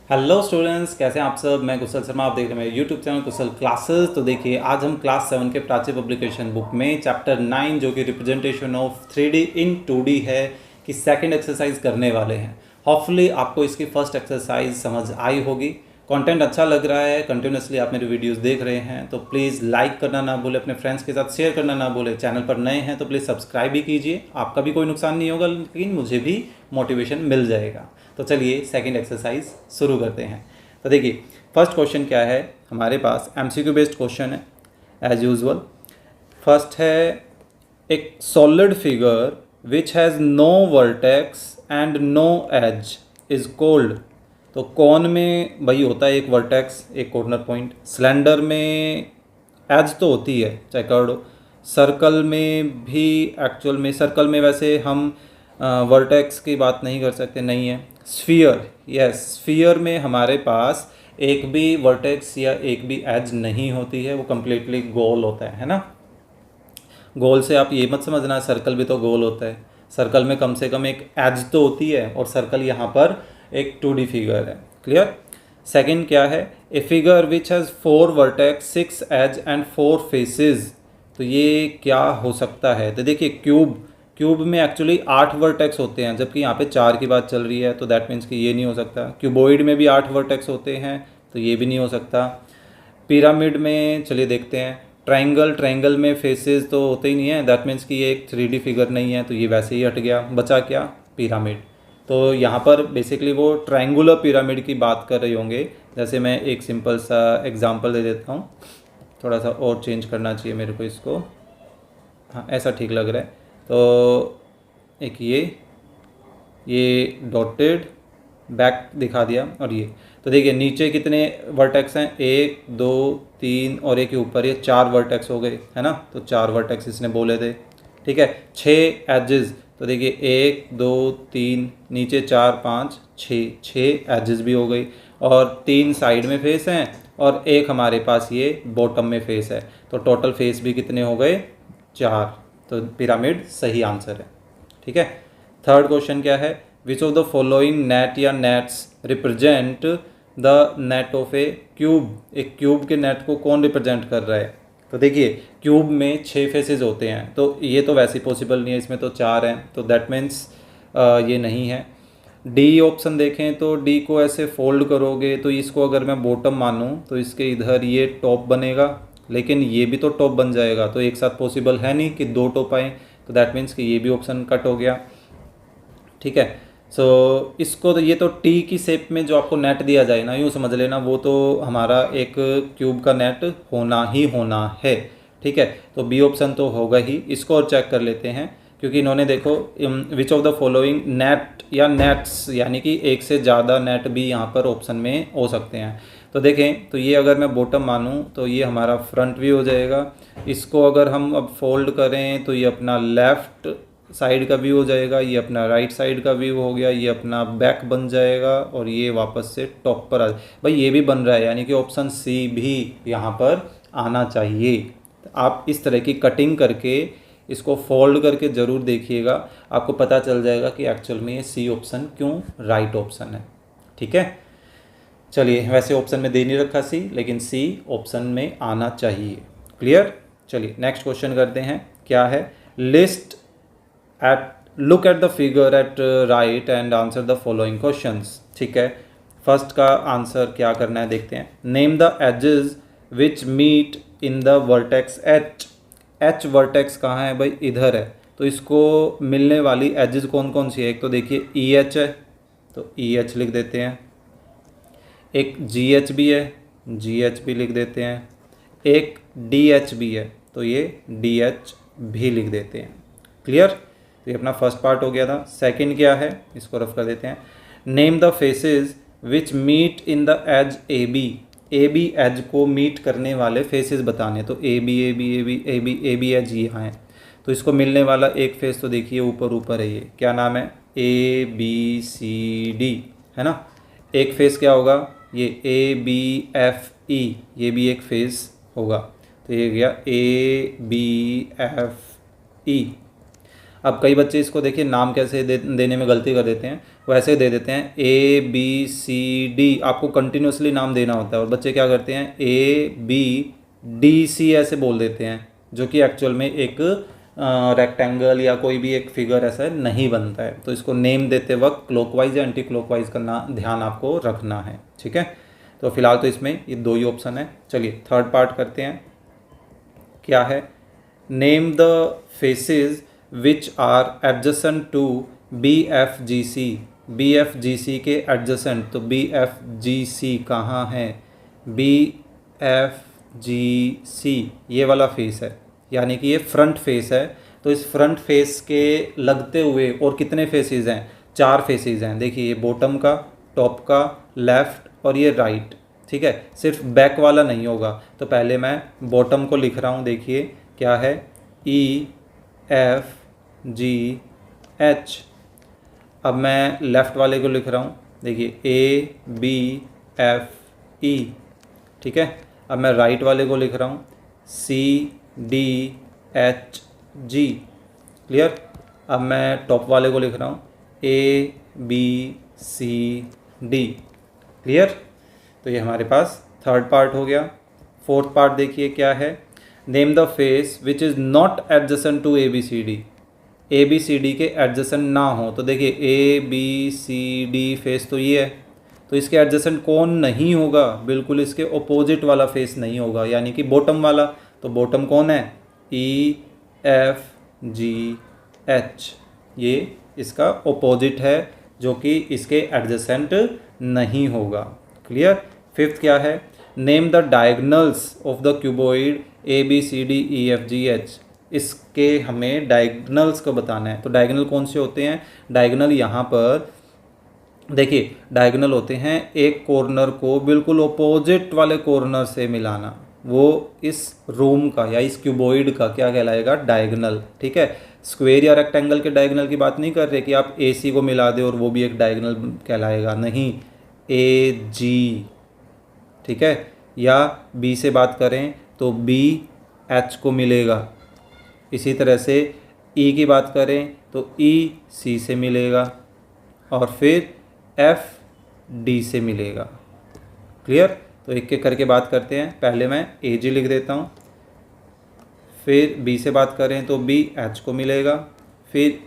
Hello students, कैसे हैं आप सब। मैं कुशल शर्मा, आप देख रहे हैं मेरे यूट्यूब चैनल कुशल क्लासेस। तो देखिए, आज हम क्लास 7 के प्राची पब्लिकेशन बुक में चैप्टर 9 जो कि representation of 3D in 2D है कि सेकंड एक्सरसाइज करने वाले हैं। होपफुली आपको इसकी फर्स्ट एक्सरसाइज समझ आई होगी। कंटेंट अच्छा लग रहा है, कंटिन्यूसली आप मेरे वीडियोस देख रहे हैं तो प्लीज़ लाइक करना ना भूलें, अपने फ्रेंड्स के साथ शेयर करना ना भूलें। चैनल पर नए हैं तो प्लीज़ सब्सक्राइब भी कीजिए। आपका भी कोई नुकसान नहीं होगा, लेकिन मुझे भी मोटिवेशन मिल जाएगा। तो चलिए सेकंड एक्सरसाइज शुरू करते हैं। तो देखिए, फर्स्ट क्वेश्चन क्या है हमारे पास, एमसीक्यू बेस्ड क्वेश्चन है एज यूजुअल। फर्स्ट है, एक solid figure which has no vertex and no edge is called. तो कौन में वही होता है एक वर्टेक्स एक कॉर्नर पॉइंट, सिलेंडर में एज तो होती है चाहे कर्ड हो, सर्कल में भी। एक्चुअल में सर्कल में वैसे हम वर्टेक्स की बात नहीं कर सकते, नहीं है। स्फीयर, यस, स्फीयर में हमारे पास एक भी वर्टेक्स या एक भी एज नहीं होती है, वो कम्प्लीटली गोल होता है ना। गोल से आप ये मत समझना सर्कल भी तो गोल होता है। सर्कल में कम से कम एक एज तो होती है, और सर्कल यहाँ पर एक 2D फिगर है। क्लियर। सेकंड क्या है, a figure which has 4 vertex 6 edge and 4 faces. तो ये क्या हो सकता है। तो देखिए, क्यूब में एक्चुअली 8 वर्टेक्स होते हैं, जबकि यहाँ पे 4 की बात चल रही है, तो दैट मीन्स कि ये नहीं हो सकता। क्यूबॉइड में भी 8 वर्टेक्स होते हैं, तो ये भी नहीं हो सकता। पिरामिड में चलिए देखते हैं, ट्रायंगल में फेसेस तो होते ही नहीं है, दैट मीन्स कि ये एक 3D फिगर नहीं है, तो ये वैसे ही हट गया। बचा क्या, पिरामिड। तो यहाँ पर बेसिकली वो ट्रायंगुलर पिरामिड की बात कर रहे होंगे। जैसे मैं एक सिंपल सा एग्जांपल दे देता हूँ, थोड़ा सा और चेंज करना चाहिए मेरे को इसको। हाँ, ऐसा ठीक लग रहा है। तो एक ये डॉटेड बैक दिखा दिया, और ये तो देखिए नीचे कितने वर्टेक्स हैं, 1 2 3 और एक के ऊपर ये 4 वर्टेक्स हो गए, है ना। तो 4 वर्टेक्स इसने बोले थे, ठीक है। 6 एजेस, तो देखिए 1 2 3 नीचे 4 5 6 एजेस भी हो गई, और 3 साइड में फेस हैं, और एक हमारे पास ये बॉटम में फेस है। तो टोटल फेस भी कितने हो गए, 4। तो पिरामिड सही आंसर है, ठीक है। थर्ड क्वेश्चन क्या है, which of the following net या nets represent the net of a cube. एक क्यूब के नेट को कौन रिप्रेजेंट कर रहा है। तो देखिए, क्यूब में 6 फेसेस होते हैं, तो ये तो वैसे ही पॉसिबल नहीं है, इसमें तो 4 हैं, तो दैट मीन्स ये नहीं है। डी ऑप्शन देखें तो डी को ऐसे फोल्ड करोगे तो इसको अगर मैं बॉटम मानूं तो इसके इधर ये टॉप बनेगा, लेकिन ये भी तो टॉप बन जाएगा, तो एक साथ पॉसिबल है नहीं कि 2 टॉप आए, तो दैट मीन्स कि ये भी ऑप्शन कट हो गया, ठीक है। सो इसको तो ये तो टी की शेप में जो आपको नेट दिया जाए ना, यूँ समझ लेना वो तो हमारा एक क्यूब का नेट होना ही होना है, ठीक है। तो बी ऑप्शन तो होगा ही। इसको और चेक कर लेते हैं, क्योंकि इन्होंने देखो विच ऑफ द फॉलोइंग नेट या नेट्स, यानी कि एक से ज़्यादा नेट भी यहाँ पर ऑप्शन में हो सकते हैं। तो देखें, तो ये अगर मैं बॉटम मानूँ तो ये हमारा फ्रंट व्यू हो जाएगा। इसको अगर हम अब फोल्ड करें तो ये अपना लेफ़्ट साइड का व्यू हो जाएगा, ये अपना राइट साइड का व्यू हो गया, ये अपना बैक बन जाएगा, और ये वापस से टॉप पर आ भाई ये भी बन रहा है, यानी कि ऑप्शन सी भी यहाँ पर आना चाहिए। आप इस तरह की कटिंग करके इसको फोल्ड करके ज़रूर देखिएगा, आपको पता चल जाएगा कि एक्चुअल में ये सी ऑप्शन क्यों राइट ऑप्शन है, ठीक है। चलिए, वैसे ऑप्शन में दे नहीं रखा सी, लेकिन सी ऑप्शन में आना चाहिए। क्लियर। चलिए नेक्स्ट क्वेश्चन करते हैं, क्या है, list at look at the figure at right and answer the following questions, ठीक है। फर्स्ट का आंसर क्या करना है देखते हैं। Name the edges which meet in the vertex H. H vertex कहाँ है भाई, इधर है, तो इसको मिलने वाली एजेस कौन कौन सी है। एक तो देखिए ई एच है, तो ई एच लिख देते हैं। एक जी एच भी है, जी एच भी लिख देते हैं। एक डी एच भी है, तो ये डी एच भी लिख देते हैं। क्लियर। तो ये अपना फर्स्ट पार्ट हो गया था। सेकंड क्या है, इसको रफ कर देते हैं। Name the faces which meet in the edge A B. A B edge को मीट करने वाले फेसेस बताने, तो A B A B A B A B A B edge यहाँ है, तो इसको मिलने वाला एक फेस तो देखिए ऊपर ऊपर है, ये क्या नाम है, ए बी सी डी, है ना। एक फेस क्या होगा, ये ए बी एफ ई, ये भी एक फेस होगा, तो ये गया ए बी एफ ई। अब कई बच्चे इसको देखिए नाम कैसे देने में गलती कर देते हैं, वैसे दे देते हैं ABCD, आपको कंटिन्यूसली नाम देना होता है और बच्चे क्या करते हैं ABDC ऐसे बोल देते हैं, जो कि एक्चुअल में एक रेक्टेंगल या कोई भी एक फिगर ऐसा नहीं बनता है। तो इसको नेम देते वक्त क्लॉकवाइज या एंटी क्लॉकवाइज का ध्यान आपको रखना है, ठीक है। तो फिलहाल तो इसमें ये 2 ही ऑप्शन है। चलिए थर्ड पार्ट करते हैं, क्या है, name the faces which are adjacent to BFGC। BFGC के एडजेसेंट, तो BFGC कहाँ है, BFGC ये वाला फेस है, यानी कि ये फ्रंट फेस है। तो इस फ्रंट फेस के लगते हुए और कितने फेसेस हैं, 4 फेसेस हैं। देखिए ये बॉटम का, टॉप का, लेफ्ट और ये राइट, ठीक है। सिर्फ बैक वाला नहीं होगा। तो पहले मैं बॉटम को लिख रहा हूँ, देखिए क्या है EFGH। अब मैं लेफ़्ट वाले को लिख रहा हूँ, देखिए ABFE, ठीक है। अब मैं राइट वाले को लिख रहा हूँ CDHG, क्लियर। अब मैं टॉप वाले को लिख रहा हूँ ABCD, क्लियर। तो ये हमारे पास थर्ड पार्ट हो गया। फोर्थ पार्ट देखिए क्या है, name the face which is not adjacent to ABCD। ABCD के एडजेसेंट ना हो, तो देखिए ABCD फेस तो ये है, तो इसके एडजेसेंट कौन नहीं होगा, बिल्कुल इसके ऑपोजिट वाला फेस नहीं होगा, यानी कि बॉटम वाला। तो बॉटम कौन है, EFGH, ये इसका ऑपोजिट है जो कि इसके एडजेसेंट नहीं होगा, क्लियर। फिफ्थ क्या है, name the diagonals of the cuboid ABCDEFGH। इसके हमें डायगनल्स को बताना है। तो डायगनल कौन से होते हैं, डायगनल यहाँ पर देखिए डायगोनल होते हैं एक कॉर्नर को बिल्कुल अपोजिट वाले कॉर्नर से मिलाना, वो इस रूम का या इस क्यूबॉइड का क्या कहलाएगा, डायगोनल, ठीक है। स्क्वायर या रेक्टेंगल के डायगोनल की बात नहीं कर रहे कि आप AC को मिला दे और वो भी एक डायगोनल कहलाएगा, नहीं, AG, ठीक है। या B से बात करें तो BH को मिलेगा, इसी तरह से E की बात करें तो EC से मिलेगा और फिर FD से मिलेगा, क्लियर। तो एक एक करके बात करते हैं। पहले मैं AG लिख देता हूँ, फिर B से बात करें तो BH को मिलेगा, फिर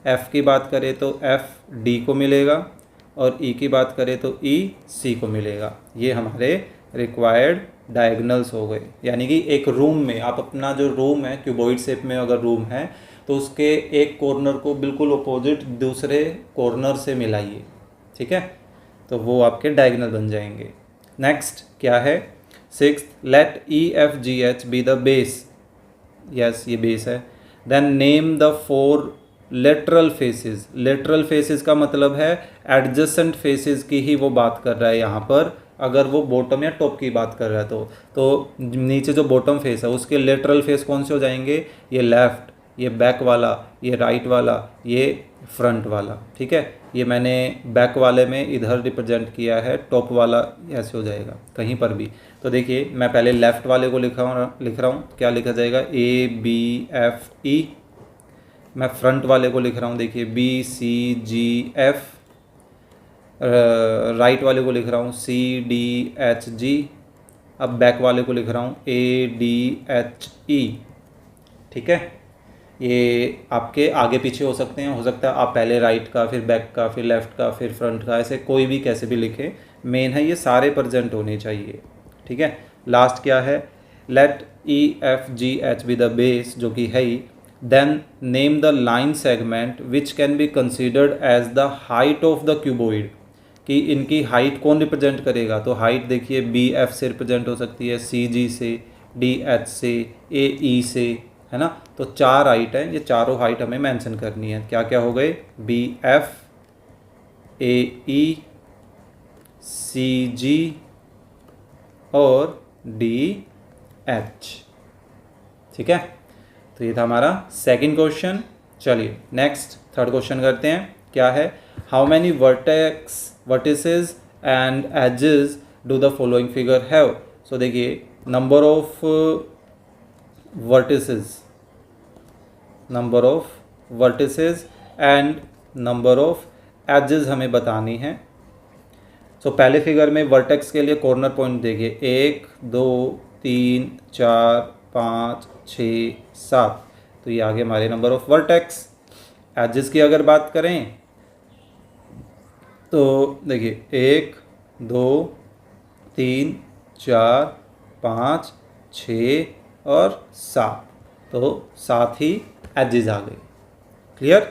F की बात करें तो FD को मिलेगा और E की बात करें तो EC को मिलेगा। ये हमारे रिक्वायर्ड डायगोनल्स हो गए। यानी कि एक रूम में आप अपना जो रूम है क्यूबॉइड शेप में अगर रूम है तो उसके एक कॉर्नर को बिल्कुल अपोजिट दूसरे कॉर्नर से मिलाइए, ठीक है, तो वो आपके डायगोनल बन जाएंगे। नेक्स्ट क्या है, sixth, let EFGH be the base. Yes, ये बेस है। Then name the 4 lateral faces. Lateral faces का मतलब है एडजेसेंट फेसेस की ही वो बात कर रहा है यहाँ पर। अगर वो बॉटम या टॉप की बात कर रहा है तो नीचे जो बॉटम फेस है उसके लेटरल फेस कौन से हो जाएंगे, ये लेफ़्ट, ये बैक वाला, ये राइट वाला, ये फ्रंट वाला, ठीक है। ये मैंने बैक वाले में इधर रिप्रेजेंट किया है, टॉप वाला ऐसे हो जाएगा कहीं पर भी। तो देखिए मैं पहले लेफ़्ट वाले को लिख रहा हूँ, क्या लिखा जाएगा, ABFE। मैं फ्रंट वाले को लिख रहा हूँ, देखिए BCGF। राइट वाले को लिख रहा हूँ CDHG। अब बैक वाले को लिख रहा हूँ ADHE, ठीक है। ये आपके आगे पीछे हो सकते हैं, हो सकता है आप पहले राइट का, फिर बैक का, फिर लेफ़्ट का, फिर फ्रंट का, ऐसे कोई भी कैसे भी लिखे, मेन है ये सारे प्रेजेंट होने चाहिए, ठीक है। लास्ट क्या है, let EFGH be the base, जो कि है ही। Then name the line segment which can be considered as the height of the cuboid, कि इनकी हाइट कौन रिप्रेजेंट करेगा। तो हाइट देखिए BF से रिप्रेजेंट हो सकती है, CG से, DH से, AE से, है ना। तो 4 हाइट है, ये चारों हाइट हमें मेंशन करनी है। क्या क्या हो गए, BF, AE, CG और DH, ठीक है। तो ये था हमारा सेकंड क्वेश्चन। चलिए नेक्स्ट थर्ड क्वेश्चन करते हैं, क्या है, how many vertices and edges do the following figure have. So देखिए number of vertices, number of vertices and number of edges हमें बतानी है। सो पहले फिगर में वर्टेक्स के लिए कॉर्नर पॉइंट देखिए 1 2 3 4 5 6 7, तो ये आगे हमारे नंबर ऑफ वर्टेक्स। एजेस की अगर बात करें तो देखिए 1 2 3 4 5 6 और 7, तो 7 ही एजेस आ गई। क्लियर।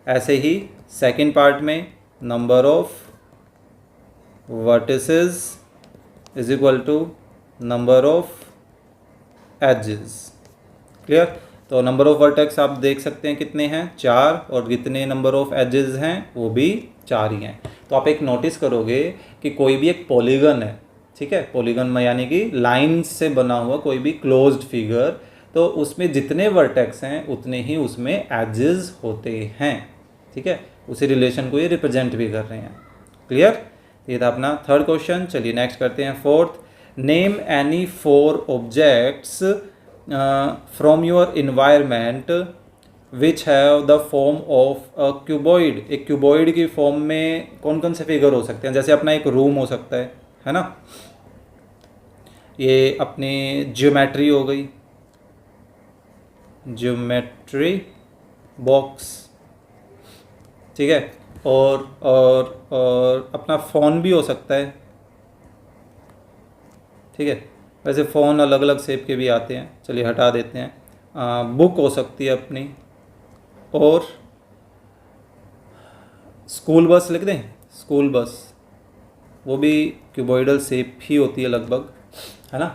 ऐसे ही सेकंड पार्ट में number of vertices is equal to number of edges. Clear. तो नंबर ऑफ वर्टेक्स आप देख सकते हैं कितने हैं, 4, और कितने नंबर ऑफ एजेस हैं वो भी 4 ही हैं। तो आप एक नोटिस करोगे कि कोई भी एक पॉलीगन है, ठीक है, पॉलीगन में यानी कि लाइन से बना हुआ कोई भी क्लोज्ड फिगर, तो उसमें जितने वर्टेक्स हैं उतने ही उसमें एजेस होते हैं। ठीक है, उसी रिलेशन को ये रिप्रेजेंट भी कर रहे हैं। क्लियर। ये था अपना थर्ड क्वेश्चन। चलिए नेक्स्ट करते हैं fourth. Name any 4 objects from your environment which have the form of a cuboid. एक क्यूबॉइड की फॉर्म में कौन कौन से फिगर हो सकते हैं, जैसे अपना एक रूम हो सकता है ना, ये अपनी ज्योमेट्री हो गई, ज्योमेट्री बॉक्स, ठीक है, और अपना फ़ोन भी हो सकता है। ठीक है, वैसे फ़ोन अलग अलग शेप के भी आते हैं, चलिए हटा देते हैं। बुक हो सकती है अपनी, और स्कूल बस लिख दें, स्कूल बस, वो भी क्यूबॉइडल शेप ही होती है लगभग, है ना,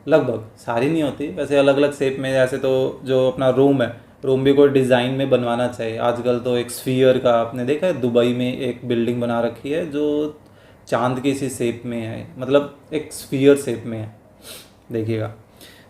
लगभग, सारी नहीं होती, वैसे अलग अलग शेप में। जैसे तो जो अपना रूम है, रूम भी कोई डिज़ाइन में बनवाना चाहिए। आजकल तो एक स्फीयर का आपने देखा है, दुबई में एक बिल्डिंग बना रखी है जो चांद की सी शेप में है, मतलब एक स्फीयर शेप में है, देखिएगा।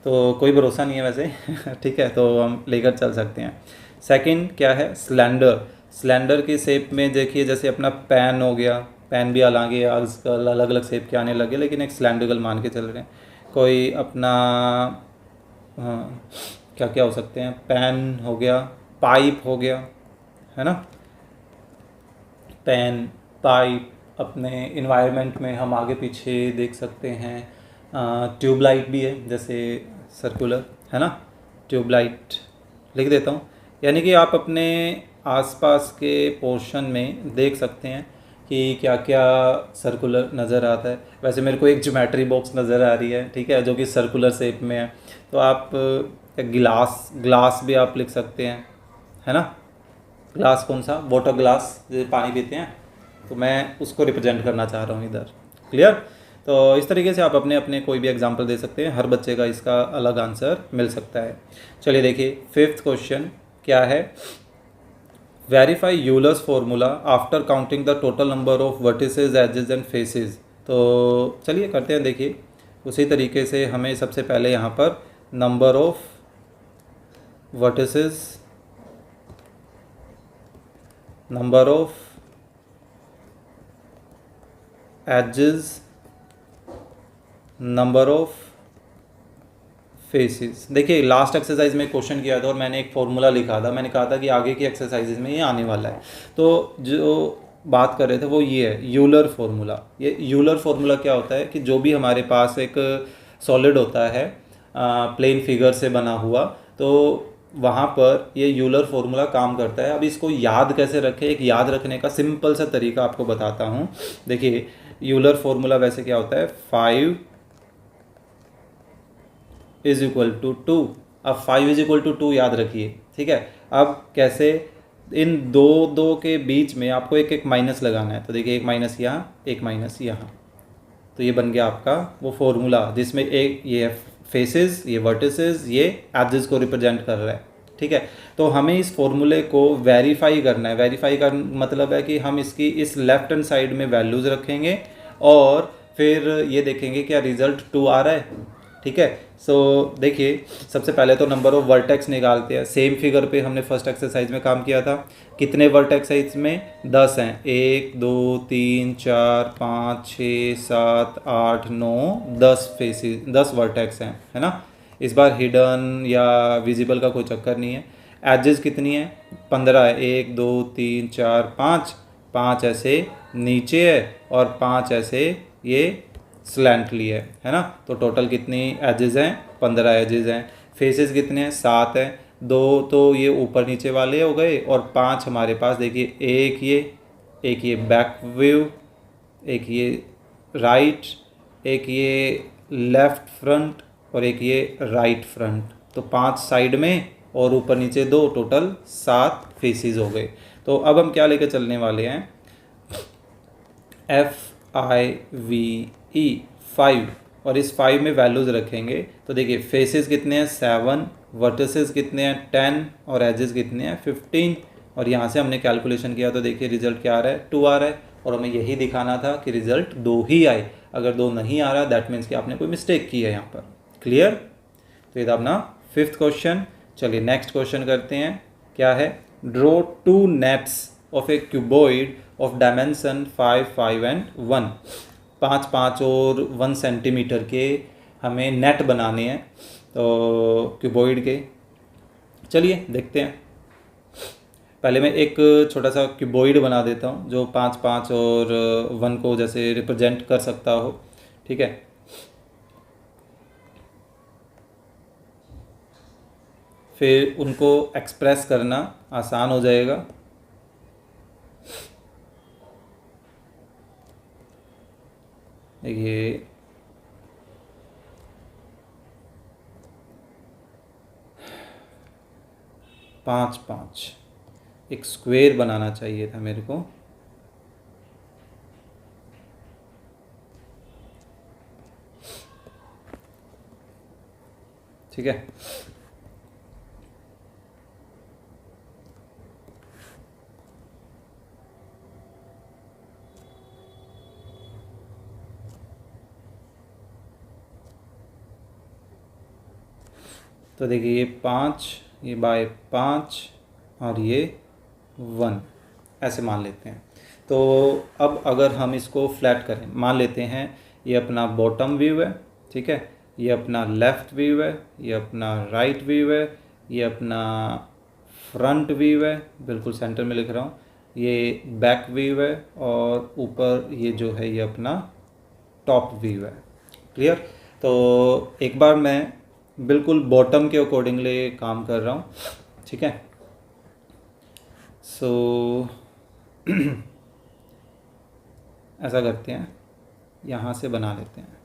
तो कोई भरोसा नहीं है वैसे ठीक है, तो हम लेकर चल सकते हैं। सेकंड क्या है, स्लेंडर। स्लेंडर की शेप में देखिए, जैसे अपना पेन हो गया, पेन भी हालांकि आजकल अलग अलग शेप के आने लगे, लेकिन एक सिलेंड्रिकल मान के चल रहे हैं। कोई अपना क्या क्या हो सकते हैं, पेन हो गया, पाइप हो गया, है ना, पेन, पाइप। अपने इन्वायरमेंट में हम आगे पीछे देख सकते हैं। ट्यूबलाइट भी है, जैसे सर्कुलर, है ना, ट्यूबलाइट लिख देता हूँ। यानी कि आप अपने आसपास के पोर्शन में देख सकते हैं कि क्या क्या सर्कुलर नज़र आता है। वैसे मेरे को एक ज्योमेट्री बॉक्स नज़र आ रही है, ठीक है, जो कि सर्कुलर शेप में है। तो आप ग्लास भी आप लिख सकते हैं, है ना, ग्लास कौन सा, वाटर ग्लास, जैसे पानी पीते हैं, तो मैं उसको रिप्रेजेंट करना चाह रहा हूँ इधर। क्लियर। तो इस तरीके से आप अपने अपने कोई भी एग्जांपल दे सकते हैं, हर बच्चे का इसका अलग आंसर मिल सकता है। चलिए देखिए फिफ्थ क्वेश्चन क्या है, verify Euler's formula after counting the total number of vertices, edges and faces. तो चलिए करते हैं। देखिए उसी तरीके से हमें सबसे पहले यहाँ पर number of vertices, number of edges, number of faces. देखिए लास्ट एक्सरसाइज में क्वेश्चन किया था और मैंने एक फॉर्मूला लिखा था, मैंने कहा था कि आगे की एक्सरसाइजेज में ये आने वाला है। तो जो बात कर रहे थे वो ये है, यूलर फार्मूला। ये यूलर फार्मूला क्या होता है कि जो भी हमारे पास एक सॉलिड होता है प्लेन फिगर से बना हुआ, तो वहाँ पर ये यूलर फार्मूला काम करता है। अब इसको याद कैसे रखें, एक याद रखने का सिंपल सा तरीका आपको बताता हूँ। देखिए यूलर फार्मूला वैसे क्या होता है, 5 इज इक्वल टू 2। अब 5 इज इक्वल टू 2 याद रखिए, ठीक है। अब कैसे, इन दो के बीच में आपको एक एक माइनस लगाना है। तो देखिए एक माइनस यहाँ, एक माइनस यहाँ, तो ये बन गया आपका वो फॉर्मूला, जिसमें एक ये फेसेस, ये वर्टिसेस, ये एजेस को रिप्रेजेंट कर रहा है, ठीक है। तो हमें इस फॉर्मूले को वेरीफाई करना है। वेरीफाई का मतलब है कि हम इसकी इस लेफ्ट हैंड साइड में वैल्यूज़ रखेंगे और फिर ये देखेंगे क्या रिजल्ट 2 आ रहा है, ठीक है। सो देखिए सबसे पहले तो नंबर ऑफ वर्टेक्स निकालते हैं। सेम फिगर पे हमने फर्स्ट एक्सरसाइज में काम किया था। कितने वर्टेक्स है इसमें, 10 हैं, 1 2 3 4 5 6 7 8 9 10 फेसेस, 10 वर्टेक्स हैं, है ना। इस बार हिडन या विजिबल का कोई चक्कर नहीं है। एजेस कितनी है, 15 है, 1 2 3 4 5, 5 ऐसे नीचे है और 5 ऐसे ये स्लैंटली है ना। तो टोटल कितनी एजेस हैं, 15 एजेस हैं। फेसेस कितने हैं, 7 हैं, 2 तो ये ऊपर नीचे वाले हो गए और 5 हमारे पास देखिए, एक ये बैक व्यू, एक ये राइट, एक ये लेफ्ट फ्रंट और एक ये राइट फ्रंट। तो 5 साइड में और ऊपर नीचे 2, टोटल 7 फेसेस हो गए। तो अब हम क्या लेकर चलने वाले हैं, FIVE 5, और इस 5 में वैल्यूज़ रखेंगे। तो देखिए फेसेस कितने हैं, 7, वर्टिसेस कितने हैं, 10 और एजेस कितने हैं, 15। और यहाँ से हमने कैलकुलेशन किया तो देखिए रिजल्ट क्या आ रहा है, 2 आ रहा है। और हमें यही दिखाना था कि रिजल्ट 2 ही आए। अगर 2 नहीं आ रहा दैट मीन्स कि आपने कोई मिस्टेक की है यहाँ पर। क्लियर। तो ये था अपना 5th क्वेश्चन। चलिए नेक्स्ट क्वेश्चन करते हैं। क्या है, draw 2 nets of A cuboid of dimension 5, 5 and 1। 5, 5 और 1 सेंटीमीटर के हमें नेट बनाने हैं तो क्यूबॉइड के। चलिए देखते हैं। पहले मैं एक छोटा सा क्यूबॉइड बना देता हूँ जो 5, 5 और 1 को जैसे रिप्रेजेंट कर सकता हो। ठीक है, फिर उनको एक्सप्रेस करना आसान हो जाएगा। ये 5, 5 एक स्क्वायर बनाना चाहिए था मेरे को। ठीक है, तो देखिए ये 5, ये बाय 5 और ये 1 ऐसे मान लेते हैं। तो अब अगर हम इसको फ्लैट करें, मान लेते हैं ये अपना बॉटम व्यू है। ठीक है, ये अपना लेफ़्ट व्यू है, ये अपना राइट व्यू है, ये अपना फ्रंट व्यू है, बिल्कुल सेंटर में लिख रहा हूँ, ये बैक व्यू है और ऊपर ये जो है ये अपना टॉप व्यू है। क्लियर। तो एक बार मैं बिल्कुल बॉटम के अकॉर्डिंगली काम कर रहा हूँ। ठीक है, सो ऐसा करते हैं, यहाँ से बना लेते हैं।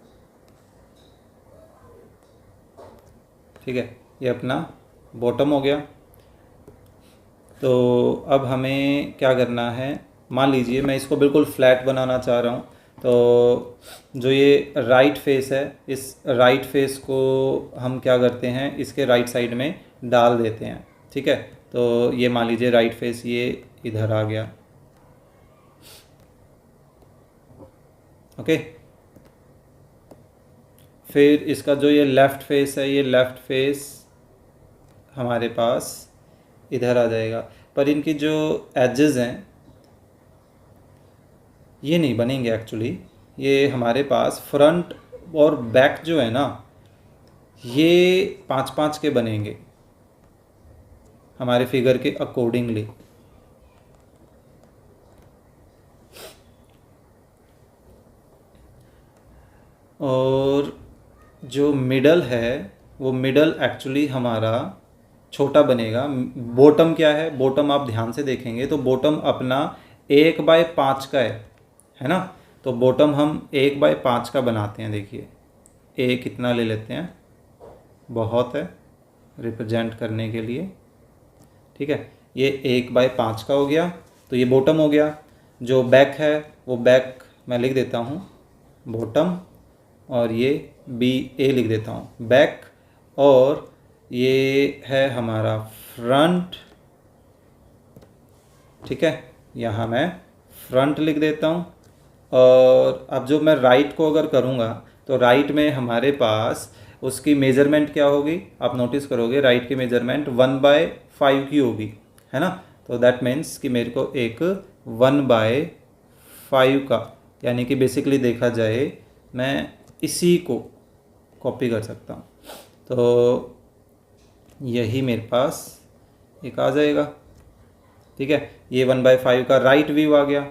ठीक है, ये अपना बॉटम हो गया। तो अब हमें क्या करना है, मान लीजिए मैं इसको बिल्कुल फ्लैट बनाना चाह रहा हूँ। तो जो ये राइट फेस है, इस राइट फेस को हम क्या करते हैं, इसके राइट साइड में डाल देते हैं। ठीक है, तो ये मान लीजिए राइट फेस ये इधर आ गया। ओके, फिर इसका जो ये लेफ़्ट फेस है, ये लेफ़्ट फेस हमारे पास इधर आ जाएगा। पर इनकी जो एजेस हैं ये नहीं बनेंगे एक्चुअली। ये हमारे पास फ्रंट और बैक जो है ना, ये 5, 5 के बनेंगे हमारे फिगर के अकॉर्डिंगली। और जो मिडल है वो मिडल एक्चुअली हमारा छोटा बनेगा। बॉटम क्या है, बॉटम आप ध्यान से देखेंगे तो बॉटम अपना 1/5 का है ना। तो बॉटम हम 1/5 का बनाते हैं। देखिए ए कितना ले लेते हैं, बहुत है रिप्रेजेंट करने के लिए। ठीक है, ये 1/5 का हो गया। तो ये बॉटम हो गया। जो बैक है वो बैक मैं लिख देता हूँ बॉटम, और ये BA लिख देता हूँ बैक, और ये है हमारा फ्रंट। ठीक है, यहाँ मैं फ्रंट लिख देता हूँ। और अब जो मैं राइट को अगर करूँगा तो राइट में हमारे पास उसकी मेज़रमेंट क्या होगी, आप नोटिस करोगे राइट की मेज़रमेंट 1/5 की होगी, है ना। तो दैट मीन्स कि मेरे को एक 1/5 का, यानी कि बेसिकली देखा जाए मैं इसी को कॉपी कर सकता हूँ। तो यही मेरे पास एक आ जाएगा, ठीक है। ये 1/5 का राइट व्यू आ गया।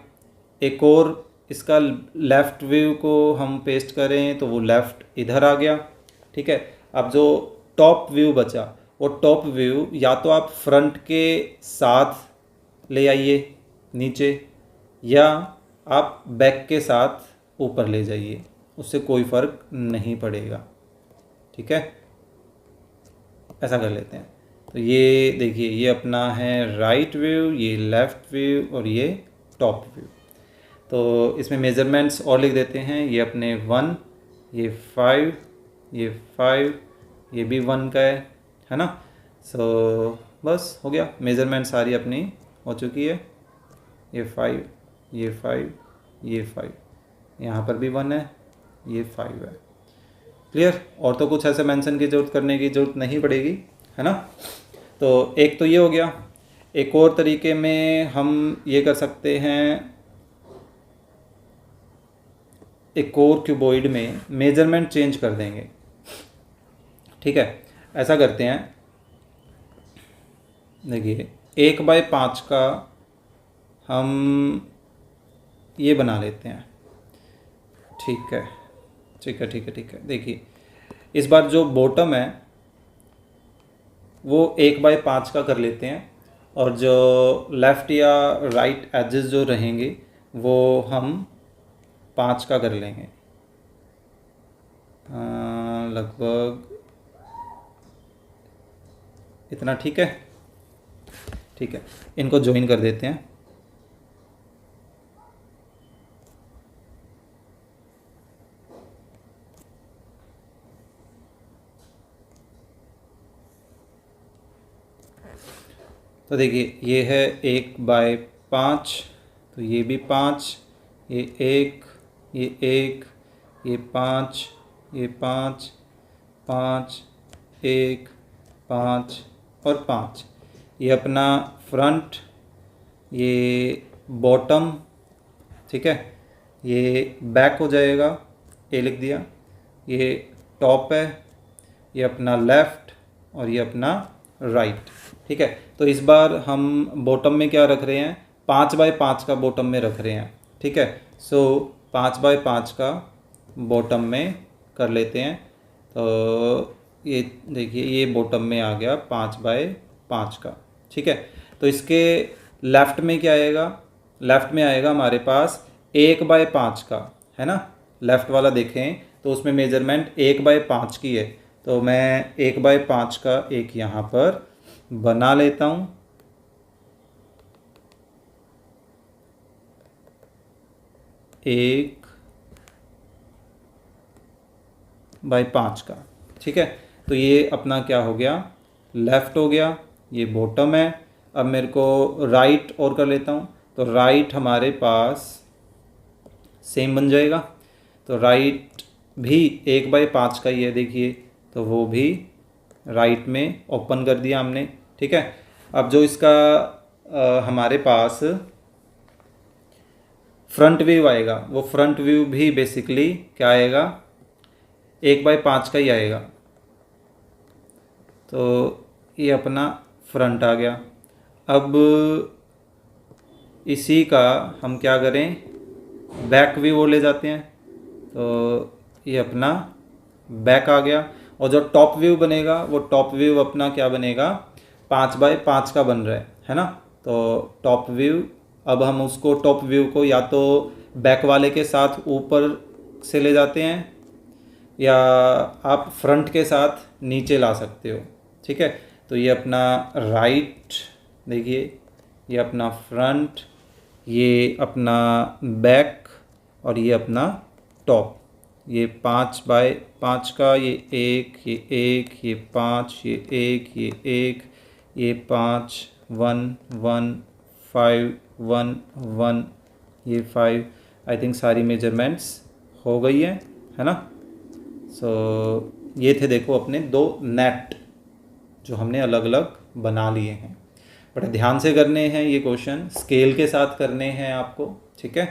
एक और इसका लेफ़्ट व्यू को हम पेस्ट करें तो वो लेफ़्ट इधर आ गया, ठीक है। अब जो टॉप व्यू बचा, वो टॉप व्यू या तो आप फ्रंट के साथ ले आइए नीचे, या आप बैक के साथ ऊपर ले जाइए, उससे कोई फ़र्क नहीं पड़ेगा, ठीक है। ऐसा कर लेते हैं। तो ये देखिए, ये अपना है राइट व्यू, ये लेफ़्ट व्यू और ये टॉप व्यू। तो इसमें मेज़रमेंट्स और लिख देते हैं। ये अपने 1, ये 5, ये 5, ये भी 1 का है ना। सो बस हो गया, मेज़रमेंट सारी अपनी हो चुकी है। ये 5, ये 5, ये 5, यहाँ पर भी 1 है, ये 5 है। क्लियर। और तो कुछ ऐसे मेंशन की जरूरत करने की ज़रूरत नहीं पड़ेगी, है ना। तो एक तो ये हो गया। एक और तरीके में हम ये कर सकते हैं, एक और क्यूबॉइड में मेजरमेंट चेंज कर देंगे, ठीक है। ऐसा करते हैं, देखिए 1/5 का हम ये बना लेते हैं, ठीक है, ठीक है, ठीक है, ठीक है। देखिए इस बार जो बॉटम है वो 1/5 का कर लेते हैं, और जो लेफ़्ट या राइट एजेस जो रहेंगे वो हम 5 का कर लेंगे, लगभग इतना, ठीक है, ठीक है। इनको ज्वाइन कर देते हैं। तो देखिए ये है 1/5, तो ये भी 5, ये 1, ये 1, ये 5, ये 5, 5, 1, 5 और 5। ये अपना फ्रंट, ये बॉटम, ठीक है। ये बैक हो जाएगा, ये लिख दिया। ये टॉप है, ये अपना लेफ़्ट और ये अपना राइट, ठीक है। तो इस बार हम बॉटम में क्या रख रहे हैं, 5/5 का बॉटम में रख रहे हैं, ठीक है। सो 5/5 का बॉटम में कर लेते हैं। तो ये देखिए, ये बॉटम में आ गया 5/5 का, ठीक है। तो इसके लेफ़्ट में क्या आएगा, लेफ़्ट में आएगा हमारे पास 1/5 का, है ना। लेफ़्ट वाला देखें तो उसमें मेजरमेंट 1/5 की है, तो मैं 1/5 का एक यहाँ पर बना लेता हूँ। एक बाई 5 का, ठीक है। तो ये अपना क्या हो गया, लेफ़्ट हो गया, ये बॉटम है। अब मेरे को राइट और कर लेता हूँ, तो राइट हमारे पास सेम बन जाएगा। तो राइट भी 1/5 का ही है, देखिए, तो वो भी राइट में ओपन कर दिया हमने, ठीक है। अब जो इसका हमारे पास फ्रंट व्यू आएगा, वो फ्रंट व्यू भी बेसिकली क्या आएगा, 1/5 का ही आएगा। तो ये अपना फ्रंट आ गया। अब इसी का हम क्या करें, बैक व्यू वो ले जाते हैं, तो ये अपना बैक आ गया। और जो टॉप व्यू बनेगा, वो टॉप व्यू अपना क्या बनेगा, 5/5 का बन रहा है ना। तो टॉप व्यू, अब हम उसको टॉप व्यू को या तो बैक वाले के साथ ऊपर से ले जाते हैं, या आप फ्रंट के साथ नीचे ला सकते हो, ठीक है। तो ये अपना राइट, देखिए, ये अपना फ्रंट, ये अपना बैक और ये अपना टॉप। ये 5/5 का, ये 1, ये 1, ये 5, ये 1, ये 1, ये 5, 1, 1, 5, 1, 1, ये 5। आई थिंक सारी मेजरमेंट्स हो गई है ना। सो ये थे, देखो, अपने 2 नेट जो हमने अलग अलग बना लिए हैं। बट ध्यान से करने हैं ये क्वेश्चन, स्केल के साथ करने हैं आपको, ठीक है।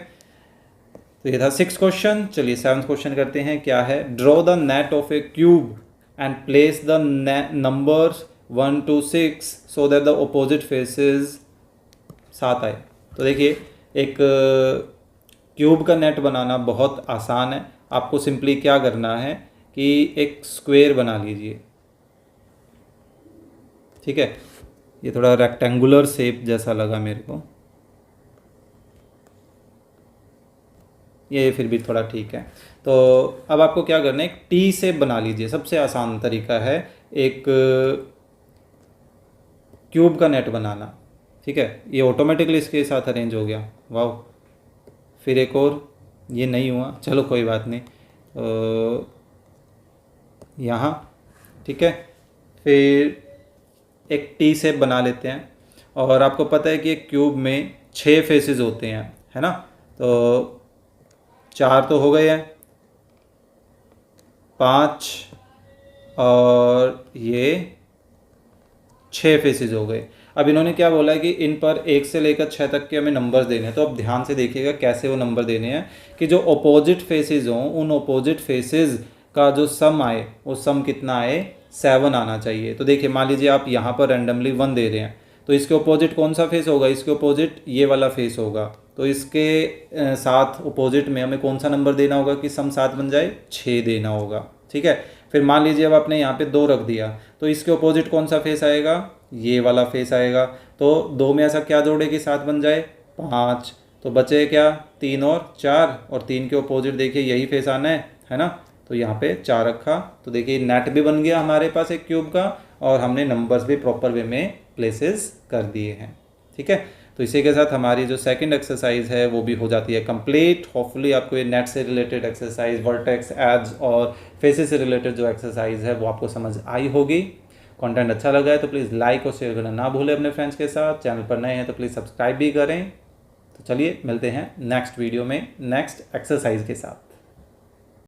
तो ये था 6th क्वेश्चन। चलिए 7th क्वेश्चन करते हैं। क्या है, draw the net of a cube and place the numbers 1 to 6 so that the opposite faces 7 आए। तो देखिए एक क्यूब का नेट बनाना बहुत आसान है। आपको सिंपली क्या करना है कि एक स्क्वायर बना लीजिए, ठीक है। ये थोड़ा रेक्टेंगुलर शेप जैसा लगा मेरे को, ये फिर भी थोड़ा ठीक है। तो अब आपको क्या करना है, एक टी शेप बना लीजिए। सबसे आसान तरीका है एक क्यूब का नेट बनाना, ठीक है। ये ऑटोमेटिकली इसके साथ अरेंज हो गया, वाह। फिर एक और, ये नहीं हुआ, चलो कोई बात नहीं। यहाँ, ठीक है। फिर एक टी शेप बना लेते हैं। और आपको पता है कि एक क्यूब में 6 फेसेस होते हैं, है ना। तो 4 तो हो गए हैं, 5 और ये 6 फेसेस हो गए। अब इन्होंने क्या बोला है कि इन पर 1 से लेकर 6 तक के हमें नंबर्स देने हैं। तो अब ध्यान से देखिएगा कैसे वो नंबर देने हैं कि जो अपोजिट फेसेस हों उन अपोजिट फेसेस का जो सम आए वो सम कितना आए, 7 आना चाहिए। तो देखिए मान लीजिए आप यहाँ पर रैंडमली 1 दे रहे हैं, तो इसके अपोजिट कौन सा फेस होगा, इसके अपोजिट ये वाला फेस होगा। तो इसके साथ अपोजिट में हमें कौन सा नंबर देना होगा कि सम 7 बन जाए, 6 देना होगा, ठीक है। फिर मान लीजिए अब आपने यहाँ पे 2 रख दिया, तो इसके अपोजिट कौन सा फेस आएगा, ये वाला फेस आएगा। तो 2 में ऐसा क्या जोड़े कि 7 बन जाए, 5। तो बचे क्या, 3 और 4, और 3 के अपोजिट देखिए यही फेस आना है ना। तो यहाँ पे 4 रखा, तो देखिए नेट भी बन गया हमारे पास एक क्यूब का, और हमने नंबर्स भी प्रॉपर वे में प्लेसेस कर दिए हैं, ठीक है। तो इसी के साथ हमारी जो सेकंड एक्सरसाइज है वो भी हो जाती है कंप्लीट। होपफुली आपको ये नेट से रिलेटेड एक्सरसाइज, वर्टेक्स, एड्स और फेसेस से रिलेटेड जो एक्सरसाइज है वो आपको समझ आई होगी। कंटेंट अच्छा लगा है तो प्लीज़ लाइक और शेयर करना ना भूलें अपने फ्रेंड्स के साथ। चैनल पर नए हैं तो प्लीज़ सब्सक्राइब भी करें। तो चलिए मिलते हैं नेक्स्ट वीडियो में नेक्स्ट एक्सरसाइज के साथ।